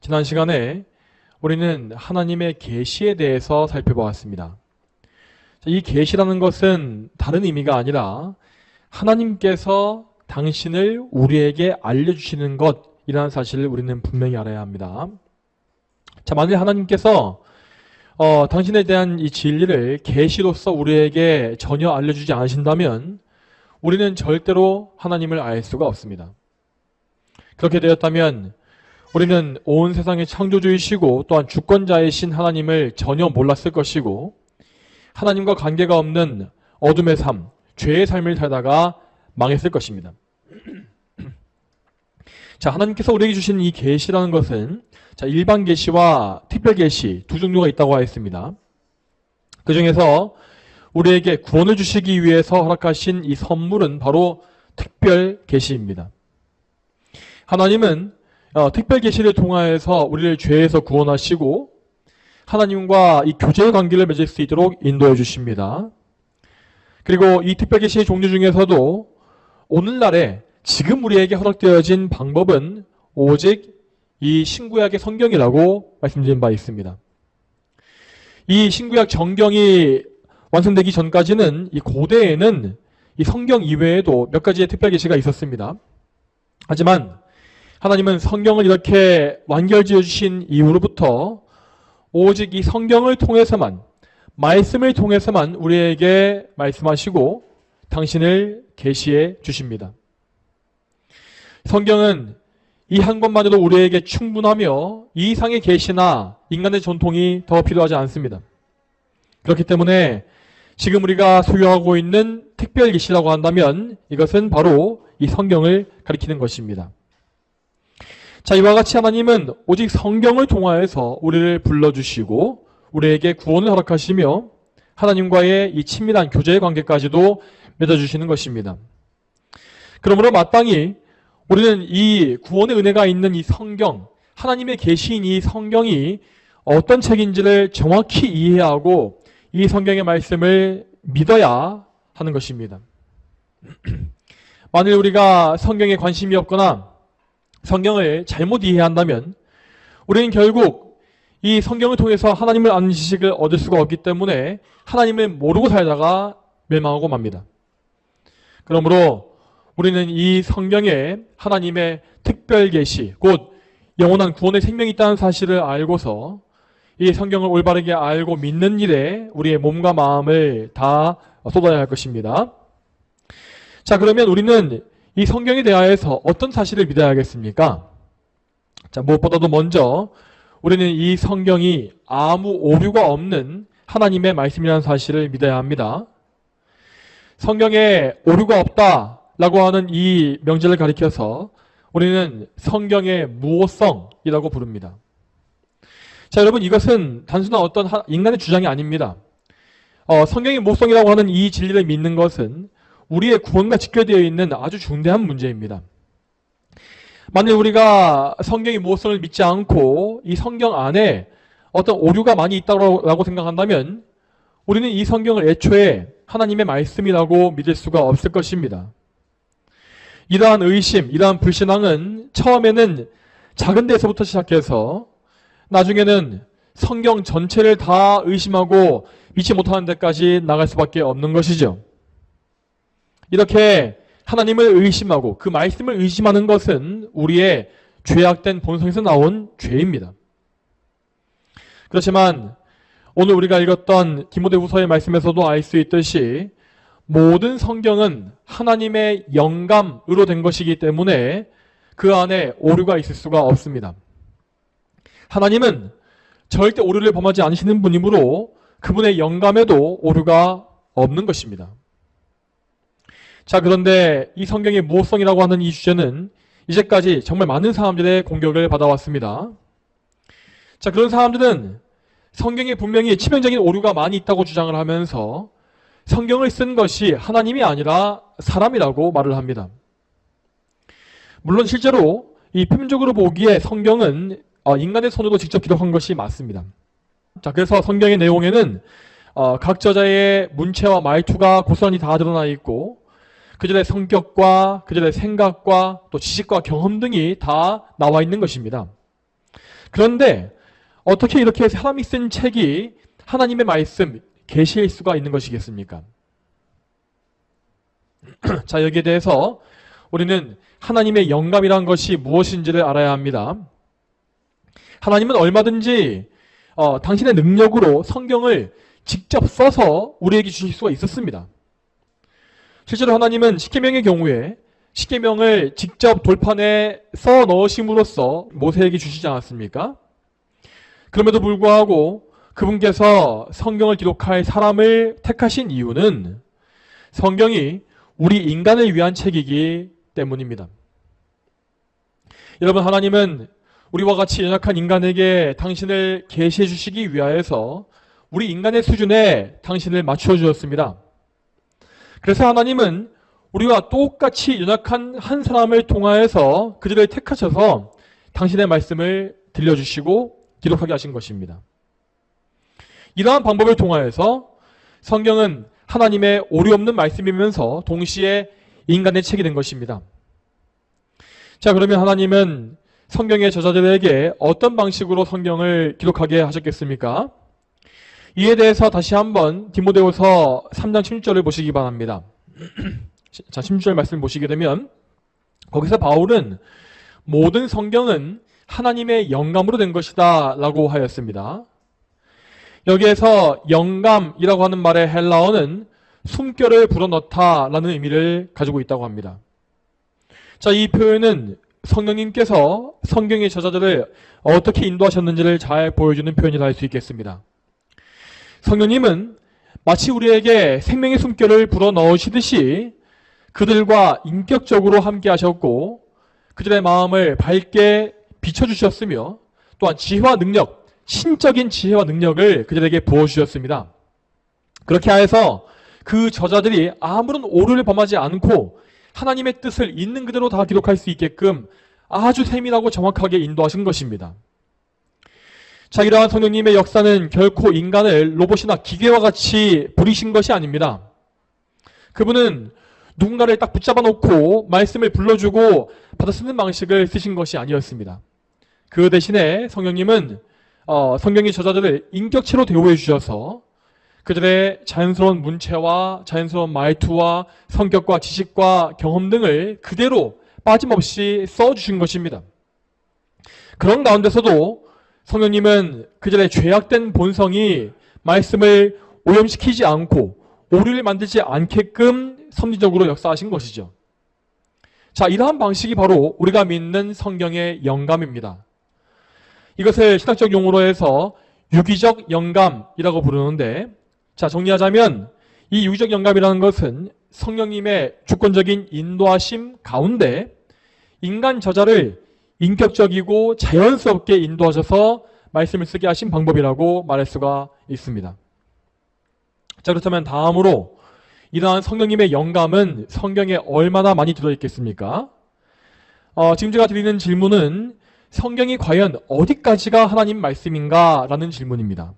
지난 시간에 우리는 하나님의 계시에 대해서 살펴보았습니다. 이 계시라는 것은 다른 의미가 아니라 하나님께서 당신을 우리에게 알려주시는 것이라는 사실을 우리는 분명히 알아야 합니다. 만일 하나님께서 당신에 대한 이 진리를 계시로서 우리에게 전혀 알려주지 않으신다면 우리는 절대로 하나님을 알 수가 없습니다. 그렇게 되었다면 우리는 온 세상의 창조주이시고 또한 주권자이신 하나님을 전혀 몰랐을 것이고 하나님과 관계가 없는 어둠의 삶, 죄의 삶을 살다가 망했을 것입니다. 하나님께서 우리에게 주신 이 계시라는 것은 일반 계시와 특별 계시 두 종류가 있다고 하였습니다. 그 중에서 우리에게 구원을 주시기 위해서 허락하신 이 선물은 바로 특별 계시입니다. 하나님은 특별 계시를 통하여서 우리를 죄에서 구원하시고 하나님과 이 교제의 관계를 맺을 수 있도록 인도해 주십니다. 그리고 이 특별 계시의 종류 중에서도 오늘날에 지금 우리에게 허락되어진 방법은 오직 이 신구약의 성경이라고 말씀드린 바 있습니다. 이 신구약 정경이 완성되기 전까지는 이 고대에는 이 성경 이외에도 몇 가지의 특별 계시가 있었습니다. 하지만 하나님은 성경을 이렇게 완결지어 주신 이후로부터 오직 이 성경을 통해서만, 말씀을 통해서만 우리에게 말씀하시고 당신을 계시해 주십니다. 성경은 이 한 권만으로 우리에게 충분하며 이 이상의 계시나 인간의 전통이 더 필요하지 않습니다. 그렇기 때문에 지금 우리가 소유하고 있는 특별 계시라고 한다면 이것은 바로 이 성경을 가리키는 것입니다. 이와 같이 하나님은 오직 성경을 통하여서 우리를 불러주시고 우리에게 구원을 허락하시며 하나님과의 이 친밀한 교제의 관계까지도 맺어주시는 것입니다. 그러므로 마땅히 우리는 이 구원의 은혜가 있는 이 성경, 하나님의 계시인 이 성경이 어떤 책인지를 정확히 이해하고 이 성경의 말씀을 믿어야 하는 것입니다. 만일 우리가 성경에 관심이 없거나 성경을 잘못 이해한다면 우리는 결국 이 성경을 통해서 하나님을 아는 지식을 얻을 수가 없기 때문에 하나님을 모르고 살다가 멸망하고 맙니다. 그러므로 우리는 이 성경에 하나님의 특별 계시, 곧 영원한 구원의 생명이 있다는 사실을 알고서 이 성경을 올바르게 알고 믿는 일에 우리의 몸과 마음을 다 쏟아야 할 것입니다. 그러면 우리는 이 성경에 대하여서 어떤 사실을 믿어야 하겠습니까? 무엇보다도 먼저 우리는 이 성경이 아무 오류가 없는 하나님의 말씀이라는 사실을 믿어야 합니다. 성경에 오류가 없다라고 하는 이 명제를 가리켜서 우리는 성경의 무오성이라고 부릅니다. 여러분, 이것은 단순한 어떤 인간의 주장이 아닙니다. 성경의 무오성이라고 하는 이 진리를 믿는 것은 우리의 구원과 직결되어 있는 아주 중대한 문제입니다. 만일 우리가 성경의 무오성을 믿지 않고 이 성경 안에 어떤 오류가 많이 있다고 생각한다면 우리는 이 성경을 애초에 하나님의 말씀이라고 믿을 수가 없을 것입니다. 이러한 의심, 이러한 불신앙은 처음에는 작은 데서부터 시작해서 나중에는 성경 전체를 다 의심하고 믿지 못하는 데까지 나갈 수밖에 없는 것이죠. 이렇게 하나님을 의심하고 그 말씀을 의심하는 것은 우리의 죄악된 본성에서 나온 죄입니다. 그렇지만 오늘 우리가 읽었던 디모데후서의 말씀에서도 알 수 있듯이 모든 성경은 하나님의 영감으로 된 것이기 때문에 그 안에 오류가 있을 수가 없습니다. 하나님은 절대 오류를 범하지 않으시는 분이므로 그분의 영감에도 오류가 없는 것입니다. 그런데 이 성경의 무오성이라고 하는 이 주제는 이제까지 정말 많은 사람들의 공격을 받아왔습니다. 그런 사람들은 성경에 분명히 치명적인 오류가 많이 있다고 주장을 하면서 성경을 쓴 것이 하나님이 아니라 사람이라고 말을 합니다. 물론 실제로 이 표면적으로 보기에 성경은 인간의 손으로 직접 기록한 것이 맞습니다. 그래서 성경의 내용에는 각 저자의 문체와 말투가 고스란히 다 드러나 있고 그들의 성격과 그들의 생각과 또 지식과 경험 등이 다 나와 있는 것입니다. 그런데 어떻게 이렇게 사람이 쓴 책이 하나님의 말씀, 계시일 수가 있는 것이겠습니까? 자, 여기에 대해서 우리는 하나님의 영감이란 것이 무엇인지를 알아야 합니다. 하나님은 얼마든지 당신의 능력으로 성경을 직접 써서 우리에게 주실 수가 있었습니다. 실제로 하나님은 십계명의 경우에 십계명을 직접 돌판에 써 넣으심으로써 모세에게 주시지 않았습니까? 그럼에도 불구하고 그분께서 성경을 기록할 사람을 택하신 이유는 성경이 우리 인간을 위한 책이기 때문입니다. 여러분, 하나님은 우리와 같이 연약한 인간에게 당신을 계시해 주시기 위하여서 우리 인간의 수준에 당신을 맞춰 주었습니다. 그래서 하나님은 우리와 똑같이 연약한 한 사람을 통하여서 그들을 택하셔서 당신의 말씀을 들려주시고 기록하게 하신 것입니다. 이러한 방법을 통하여서 성경은 하나님의 오류 없는 말씀이면서 동시에 인간의 책이 된 것입니다. 자, 그러면 하나님은 성경의 저자들에게 어떤 방식으로 성경을 기록하게 하셨겠습니까? 이에 대해서 다시 한번 디모데후서 3장 16절을 보시기 바랍니다. 자, 16절 말씀을 보시게 되면 거기서 바울은 모든 성경은 하나님의 영감으로 된 것이다 라고 하였습니다. 여기에서 영감이라고 하는 말의 헬라어는 숨결을 불어넣다 라는 의미를 가지고 있다고 합니다. 자, 이 표현은 성령님께서 성경의 저자들을 어떻게 인도하셨는지를 잘 보여주는 표현이라 할 수 있겠습니다. 성령님은 마치 우리에게 생명의 숨결을 불어넣으시듯이 그들과 인격적으로 함께 하셨고 그들의 마음을 밝게 비춰주셨으며 또한 지혜와 능력, 신적인 지혜와 능력을 그들에게 부어주셨습니다. 그렇게 하여서 그 저자들이 아무런 오류를 범하지 않고 하나님의 뜻을 있는 그대로 다 기록할 수 있게끔 아주 세밀하고 정확하게 인도하신 것입니다. 자, 이러한 성령님의 역사는 결코 인간을 로봇이나 기계와 같이 부리신 것이 아닙니다. 그분은 누군가를 딱 붙잡아 놓고 말씀을 불러주고 받아쓰는 방식을 쓰신 것이 아니었습니다. 그 대신에 성령님은 성경의 저자들을 인격체로 대우해 주셔서 그들의 자연스러운 문체와 자연스러운 말투와 성격과 지식과 경험 등을 그대로 빠짐없이 써주신 것입니다. 그런 가운데서도 성령님은 그들의 죄악된 본성이 말씀을 오염시키지 않고 오류를 만들지 않게끔 섭리적으로 역사하신 것이죠. 자, 이러한 방식이 바로 우리가 믿는 성경의 영감입니다. 이것을 신학적 용어로 해서 유기적 영감이라고 부르는데, 자, 정리하자면 이 유기적 영감이라는 것은 성령님의 주권적인 인도하심 가운데 인간 저자를 인격적이고 자연스럽게 인도하셔서 말씀을 쓰게 하신 방법이라고 말할 수가 있습니다. 자, 그렇다면 다음으로 이러한 성령님의 영감은 성경에 얼마나 많이 들어있겠습니까? 지금 제가 드리는 질문은 성경이 과연 어디까지가 하나님 말씀인가? 라는 질문입니다.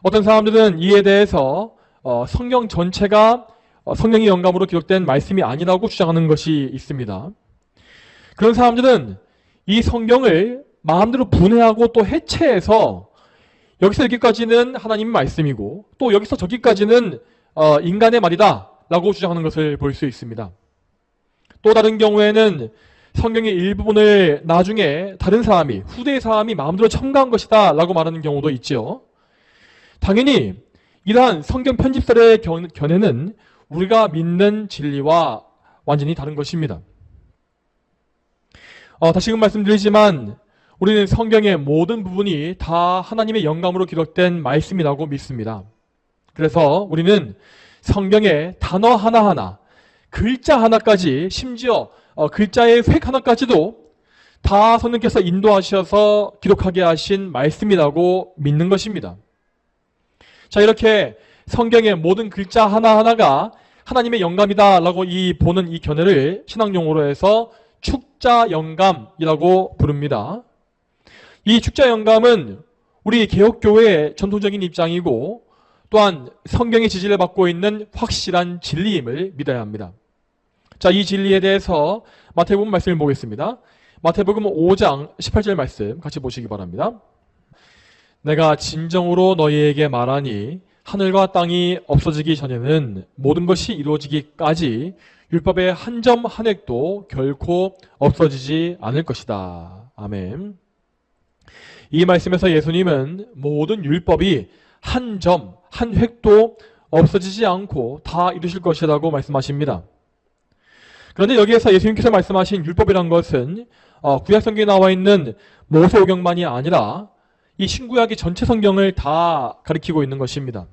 어떤 사람들은 이에 대해서 성경 전체가 성령의 영감으로 기록된 말씀이 아니라고 주장하는 것이 있습니다. 그런 사람들은 이 성경을 마음대로 분해하고 또 해체해서 여기서 여기까지는 하나님의 말씀이고 또 여기서 저기까지는 인간의 말이다 라고 주장하는 것을 볼 수 있습니다. 또 다른 경우에는 성경의 일부분을 나중에 다른 사람이, 후대의 사람이 마음대로 첨가한 것이다 라고 말하는 경우도 있죠. 당연히 이러한 성경 편집설의 견해는 우리가 믿는 진리와 완전히 다른 것입니다. 다시금 말씀드리지만 우리는 성경의 모든 부분이 다 하나님의 영감으로 기록된 말씀이라고 믿습니다. 그래서 우리는 성경의 단어 하나하나, 글자 하나까지, 심지어 글자의 획 하나까지도 다 성령께서 인도하셔서 기록하게 하신 말씀이라고 믿는 것입니다. 자, 이렇게 성경의 모든 글자 하나하나가 하나님의 영감이다라고 보는 이 견해를 신학용어로 해서 축자 영감이라고 부릅니다. 이 축자 영감은 우리 개혁교회의 전통적인 입장이고 또한 성경의 지지를 받고 있는 확실한 진리임을 믿어야 합니다. 자, 이 진리에 대해서 마태복음 말씀을 보겠습니다. 마태복음 5장 18절 말씀 같이 보시기 바랍니다. 내가 진정으로 너희에게 말하니 하늘과 땅이 없어지기 전에는 모든 것이 이루어지기까지 율법의 한 점 한 획도 결코 없어지지 않을 것이다. 아멘. 이 말씀에서 예수님은 모든 율법이 한 점, 한 획도 없어지지 않고 다 이루실 것이라고 말씀하십니다. 그런데 여기에서 예수님께서 말씀하신 율법이란 것은 구약 성경에 나와 있는 모세오경만이 아니라 이 신구약의 전체 성경을 다 가리키고 있는 것입니다.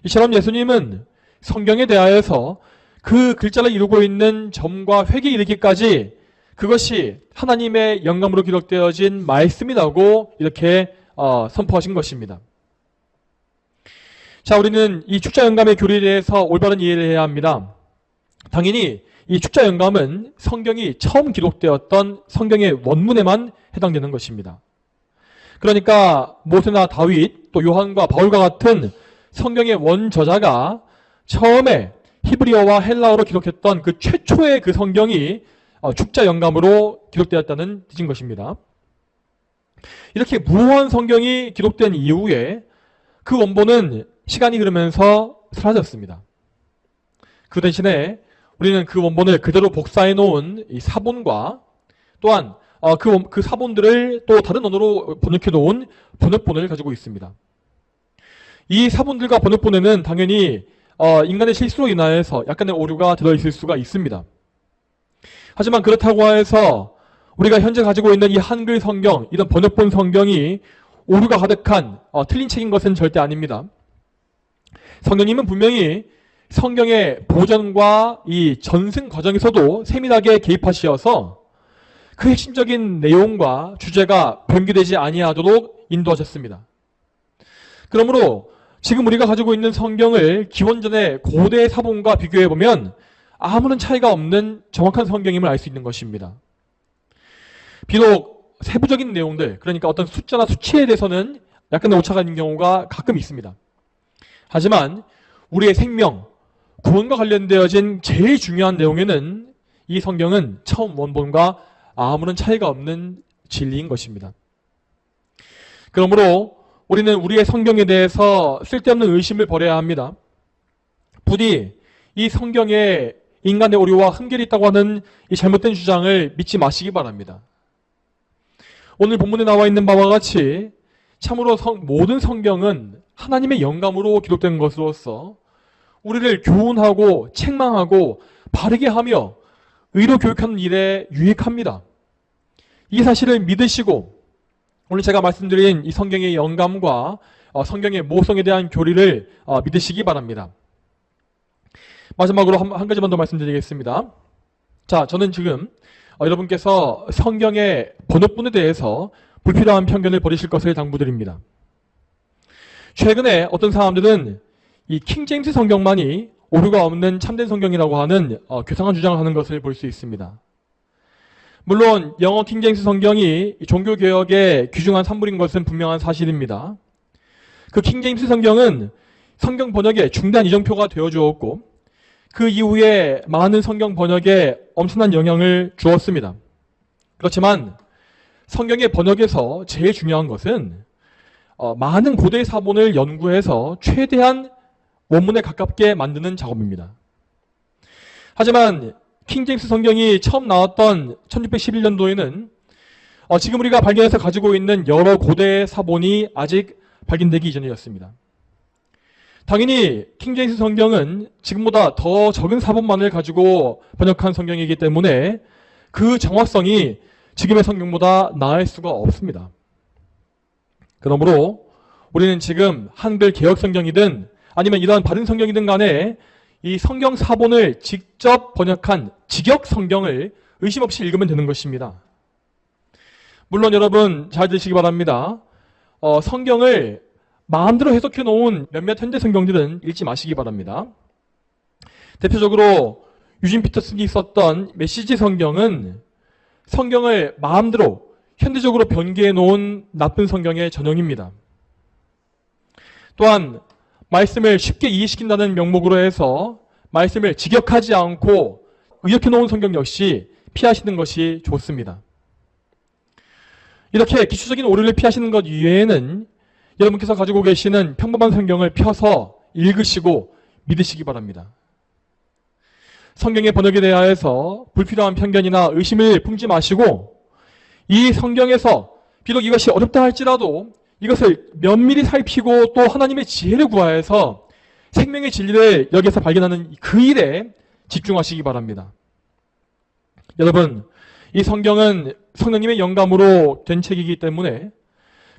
이처럼 예수님은 성경에 대하여서 그 글자를 이루고 있는 점과 획에 이르기까지 그것이 하나님의 영감으로 기록되어진 말씀이라고 이렇게 선포하신 것입니다. 자, 우리는 이 축자 영감의 교리에 대해서 올바른 이해를 해야 합니다. 당연히 이 축자 영감은 성경이 처음 기록되었던 성경의 원문에만 해당되는 것입니다. 그러니까 모세나 다윗, 또 요한과 바울과 같은 성경의 원저자가 처음에 히브리어와 헬라어로 기록했던 그 최초의 그 성경이 축자 영감으로 기록되었다는 뜻인 것입니다. 이렇게 무한 성경이 기록된 이후에 그 원본은 시간이 흐르면서 사라졌습니다. 그 대신에 우리는 그 원본을 그대로 복사해 놓은 이 사본과 또한 그 사본들을 또 다른 언어로 번역해 놓은 번역본을 가지고 있습니다. 이 사본들과 번역본에는 당연히 인간의 실수로 인하여서 약간의 오류가 들어있을 수가 있습니다. 하지만 그렇다고 해서 우리가 현재 가지고 있는 이 한글 성경, 이런 번역본 성경이 오류가 가득한 틀린 책인 것은 절대 아닙니다. 성령님은 분명히 성경의 보존과 이 전승 과정에서도 세밀하게 개입하시어서 그 핵심적인 내용과 주제가 변기되지 아니하도록 인도하셨습니다. 그러므로 지금 우리가 가지고 있는 성경을 기원전의 고대 사본과 비교해보면 아무런 차이가 없는 정확한 성경임을 알 수 있는 것입니다. 비록 세부적인 내용들, 그러니까 어떤 숫자나 수치에 대해서는 약간의 오차가 있는 경우가 가끔 있습니다. 하지만 우리의 생명, 구원과 관련되어진 제일 중요한 내용에는 이 성경은 처음 원본과 아무런 차이가 없는 진리인 것입니다. 그러므로 우리는 우리의 성경에 대해서 쓸데없는 의심을 버려야 합니다. 부디 이 성경에 인간의 오류와 흠결이 있다고 하는 이 잘못된 주장을 믿지 마시기 바랍니다. 오늘 본문에 나와 있는 바와 같이 참으로 모든 성경은 하나님의 영감으로 기록된 것으로서 우리를 교훈하고 책망하고 바르게 하며 의로 교육하는 일에 유익합니다. 이 사실을 믿으시고 오늘 제가 말씀드린 이 성경의 영감과 성경의 모성에 대한 교리를 믿으시기 바랍니다. 마지막으로 한 가지만 더 말씀드리겠습니다. 자, 저는 지금 여러분께서 성경의 번역본에 대해서 불필요한 편견을 버리실 것을 당부드립니다. 최근에 어떤 사람들은 이 킹제임스 성경만이 오류가 없는 참된 성경이라고 하는 괴상한 주장을 하는 것을 볼 수 있습니다. 물론 영어 킹제임스 성경이 종교개혁의 귀중한 산물인 것은 분명한 사실입니다. 그 킹제임스 성경은 성경 번역에 중대한 이정표가 되어주었고 그 이후에 많은 성경 번역에 엄청난 영향을 주었습니다. 그렇지만 성경의 번역에서 제일 중요한 것은 많은 고대 사본을 연구해서 최대한 원문에 가깝게 만드는 작업입니다. 하지만 킹제임스 성경이 처음 나왔던 1611년도에는 지금 우리가 발견해서 가지고 있는 여러 고대 사본이 아직 발견되기 이전이었습니다. 당연히 킹제임스 성경은 지금보다 더 적은 사본만을 가지고 번역한 성경이기 때문에 그 정확성이 지금의 성경보다 나을 수가 없습니다. 그러므로 우리는 지금 한글 개혁 성경이든 아니면 이러한 바른 성경이든 간에 이 성경 사본을 직접 번역한 직역 성경을 의심 없이 읽으면 되는 것입니다. 물론 여러분 잘 들으시기 바랍니다. 성경을 마음대로 해석해 놓은 몇몇 현대 성경들은 읽지 마시기 바랍니다. 대표적으로 유진 피터슨이 썼던 메시지 성경은 성경을 마음대로 현대적으로 변개해 놓은 나쁜 성경의 전형입니다. 또한 말씀을 쉽게 이해시킨다는 명목으로 해서 말씀을 직역하지 않고 의역해 놓은 성경 역시 피하시는 것이 좋습니다. 이렇게 기초적인 오류를 피하시는 것 이외에는 여러분께서 가지고 계시는 평범한 성경을 펴서 읽으시고 믿으시기 바랍니다. 성경의 번역에 대하여서 불필요한 편견이나 의심을 품지 마시고 이 성경에서 비록 이것이 어렵다 할지라도 이것을 면밀히 살피고 또 하나님의 지혜를 구하여서 생명의 진리를 여기서 발견하는 그 일에 집중하시기 바랍니다. 여러분, 이 성경은 성령님의 영감으로 된 책이기 때문에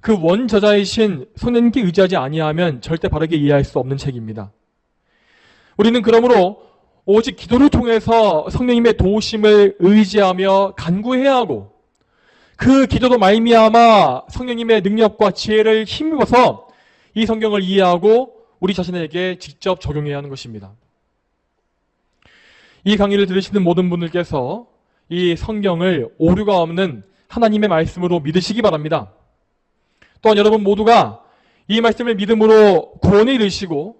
그 원저자이신 성령님께 의지하지 아니하면 절대 바르게 이해할 수 없는 책입니다. 우리는 그러므로 오직 기도를 통해서 성령님의 도우심을 의지하며 간구해야 하고 그 기도도 말미암아 성령님의 능력과 지혜를 힘입어서 이 성경을 이해하고 우리 자신에게 직접 적용해야 하는 것입니다. 이 강의를 들으시는 모든 분들께서 이 성경을 오류가 없는 하나님의 말씀으로 믿으시기 바랍니다. 또한 여러분 모두가 이 말씀을 믿음으로 구원에 이르시고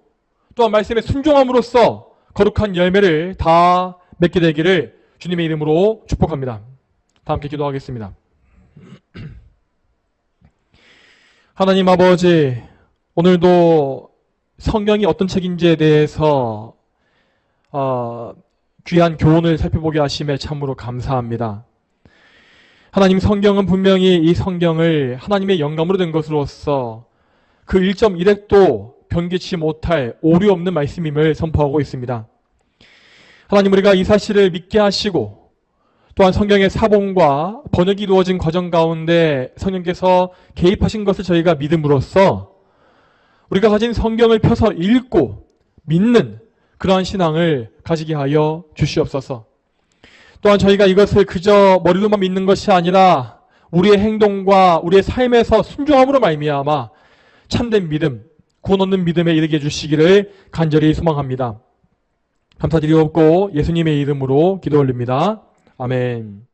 또한 말씀에 순종함으로써 거룩한 열매를 다 맺게 되기를 주님의 이름으로 축복합니다. 다 함께 기도하겠습니다. 하나님 아버지, 오늘도 성경이 어떤 책인지에 대해서 귀한 교훈을 살펴보게 하심에 참으로 감사합니다. 하나님, 성경은 분명히 이 성경을 하나님의 영감으로 된 것으로서 그 1.1핵도 변개치 못할 오류 없는 말씀임을 선포하고 있습니다. 하나님, 우리가 이 사실을 믿게 하시고 또한 성경의 사본과 번역이 이루어진 과정 가운데 성령께서 개입하신 것을 저희가 믿음으로써 우리가 가진 성경을 펴서 읽고 믿는 그러한 신앙을 가지게 하여 주시옵소서. 또한 저희가 이것을 그저 머리로만 믿는 것이 아니라 우리의 행동과 우리의 삶에서 순종함으로 말미암아 참된 믿음, 구원 얻는 믿음에 이르게 해주시기를 간절히 소망합니다. 감사드리옵고 예수님의 이름으로 기도 올립니다. 아멘.